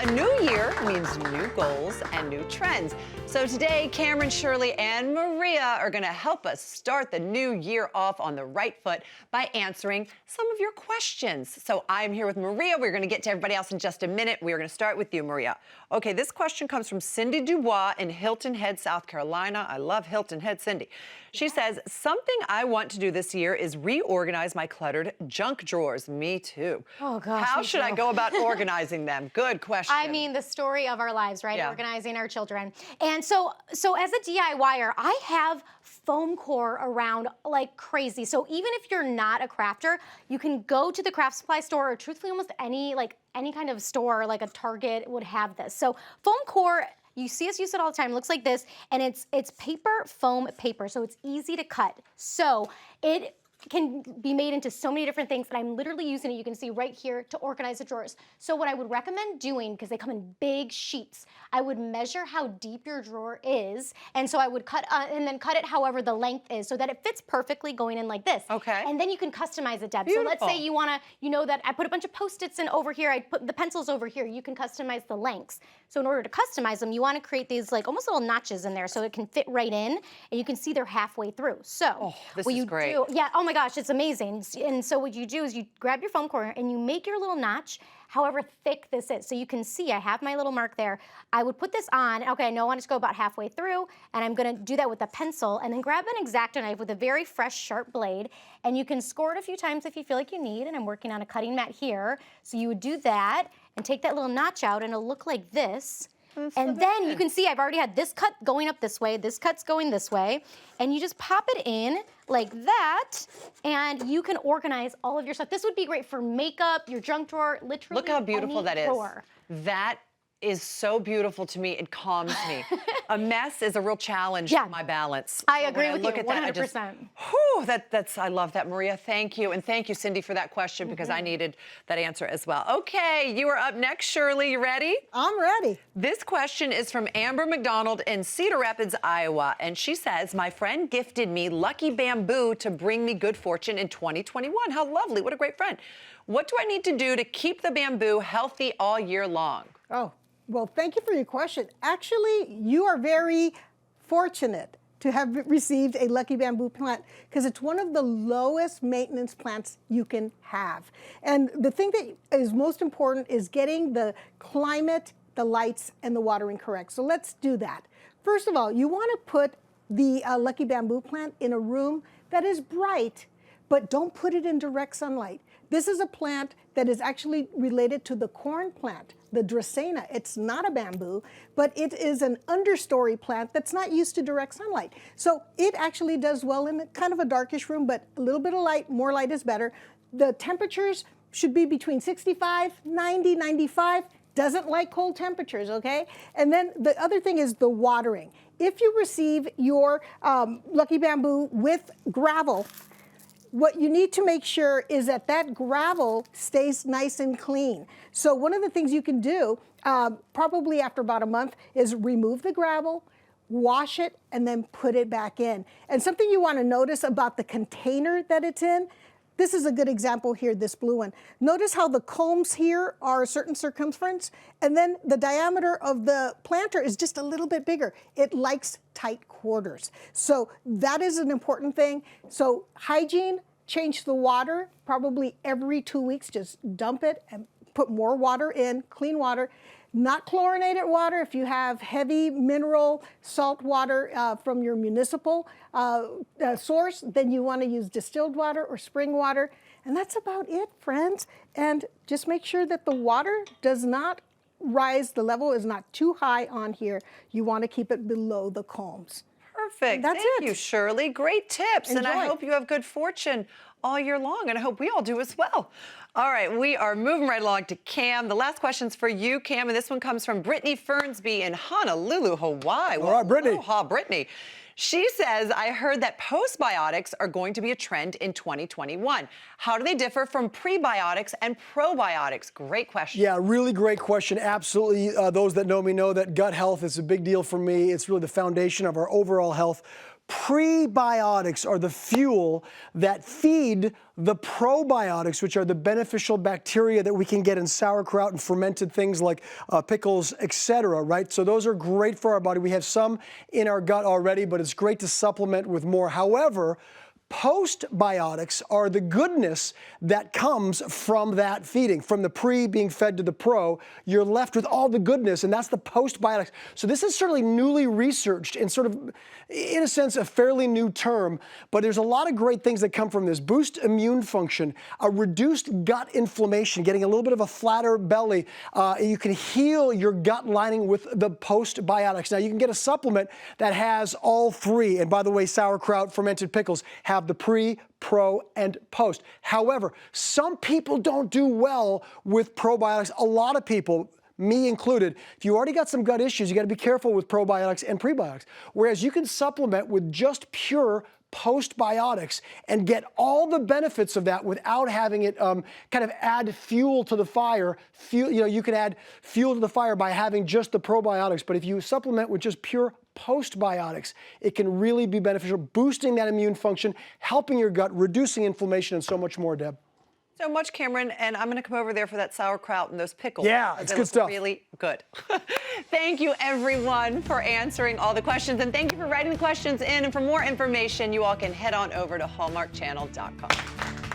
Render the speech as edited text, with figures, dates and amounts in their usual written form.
A new year means new goals and new trends. So today, Cameron, Shirley, and Maria are going to help us start the new year off on the right foot by answering some of your questions. So I'm here with Maria. We're going to get to everybody else in just a minute. We're going to start with you, Maria. Okay, this question comes from Cindy Dubois in Hilton Head, South Carolina. I love Hilton Head, Cindy. She says, something I want to do this year is reorganize my cluttered junk drawers. Me too. Oh, gosh. How should I go about organizing them? Good question. I mean, the story of our lives, right? Yeah. Organizing our children. And so as a DIYer, I have foam core around like crazy. So even if you're not a crafter, you can go to the craft supply store, or truthfully almost any kind of store, like a Target would have this. So foam core, you see us use it all the time. It looks like this, and it's foam paper, so it's easy to cut. So it can be made into so many different things, and I'm literally using it, you can see right here, to organize the drawers. So what I would recommend doing, because they come in big sheets, I would measure how deep your drawer is, and so I would cut and then cut it however the length is, so that it fits perfectly going in like this. Okay. And then you can customize it, Deb. Beautiful. So let's say you wanna, you know that I put a bunch of Post-its in over here, I put the pencils over here, you can customize the lengths. So in order to customize them, you wanna create these like almost little notches in there so it can fit right in, and you can see they're halfway through. So this what is you great. do, yeah, oh my gosh, it's amazing. And so what you do is you grab your foam core and you make your little notch, however thick this is. So you can see I have my little mark there. I would put this on, okay, I know I want it to go about halfway through, and I'm gonna do that with a pencil, and then grab an X-Acto knife with a very fresh, sharp blade, and you can score it a few times if you feel like you need, and I'm working on a cutting mat here. So you would do that, and take that little notch out, and it'll look like this. And then you can see I've already had this cut going up this way, this cut's going this way, and you just pop it in like that, and you can organize all of your stuff. This would be great for makeup, your junk drawer, literally Look how beautiful any that is. drawer. That is so beautiful to me. It calms me. A mess is a real challenge to my balance. I So agree when with look you, at that, 100%. I love that, Maria. Thank you. And thank you, Cindy, for that question, because I needed that answer as well. Okay, you are up next, Shirley. You ready? I'm ready. This question is from Amber McDonald in Cedar Rapids, Iowa. And she says, my friend gifted me lucky bamboo to bring me good fortune in 2021. How lovely. What a great friend. What do I need to do to keep the bamboo healthy all year long? Oh, well, thank you for your question. Actually, you are very fortunate to have received a lucky bamboo plant, because it's one of the lowest maintenance plants you can have. And the thing that is most important is getting the climate, the lights, and the watering correct. So let's do that. First of all, you want to put the lucky bamboo plant in a room that is bright, but don't put it in direct sunlight. This is a plant that is actually related to the corn plant, the Dracaena. It's not a bamboo, but it is an understory plant that's not used to direct sunlight. So it actually does well in kind of a darkish room, but a little bit of light, more light is better. The temperatures should be between 65, 90, 95. Doesn't like cold temperatures, okay? And then the other thing is the watering. If you receive your lucky bamboo with gravel, what you need to make sure is that that gravel stays nice and clean. So one of the things you can do, probably after about a month, is remove the gravel, wash it, and then put it back in. And something you want to notice about the container that it's in, this is a good example here, this blue one. Notice how the combs here are a certain circumference, and then the diameter of the planter is just a little bit bigger. It likes tight quarters. So that is an important thing. So hygiene, change the water probably every 2 weeks. Just dump it and put more water in, clean water. Not chlorinated water. If you have heavy mineral salt water from your municipal source, then you want to use distilled water or spring water. And that's about it, friends. And just make sure that the water does not rise, the level is not too high on here. You want to keep it below the combs. Perfect. That's Thank it. you, Shirley. Great tips. And I Enjoy. hope you have good fortune all year long, and I hope we all do as well. All right, we are moving right along to Cam. The last question's for you, Cam, and this one comes from Brittany Fernsby in Honolulu, Hawaii. All right, Brittany. Aloha, Brittany. She says, I heard that postbiotics are going to be a trend in 2021. How do they differ from prebiotics and probiotics? Great question. Yeah, really great question. Absolutely. Those that know me know that gut health is a big deal for me. It's really the foundation of our overall health. Prebiotics are the fuel that feed the probiotics, which are the beneficial bacteria that we can get in sauerkraut and fermented things like pickles, etc., right? So those are great for our body. We have some in our gut already, but it's great to supplement with more. However, postbiotics are the goodness that comes from that feeding. From the pre being fed to the pro, you're left with all the goodness, and that's the postbiotics. So this is certainly newly researched and sort of, in a sense, a fairly new term, but there's a lot of great things that come from this. Boost immune function, a reduced gut inflammation, getting a little bit of a flatter belly. You can heal your gut lining with the postbiotics. Now, you can get a supplement that has all three. And by the way, sauerkraut, fermented pickles have the pre, pro, and post. However, some people don't do well with probiotics. A lot of people, me included, if you already got some gut issues, you got to be careful with probiotics and prebiotics. Whereas you can supplement with just pure postbiotics and get all the benefits of that without having it kind of add fuel to the fire. You can add fuel to the fire by having just the probiotics, but if you supplement with just pure postbiotics, it can really be beneficial, boosting that immune function, helping your gut, reducing inflammation, and so much more, Deb. So much, Cameron, and I'm going to come over there for that sauerkraut and those pickles. Yeah, it's good stuff. Really good. Thank you, everyone, for answering all the questions, and thank you for writing the questions in. And for more information, you all can head on over to hallmarkchannel.com.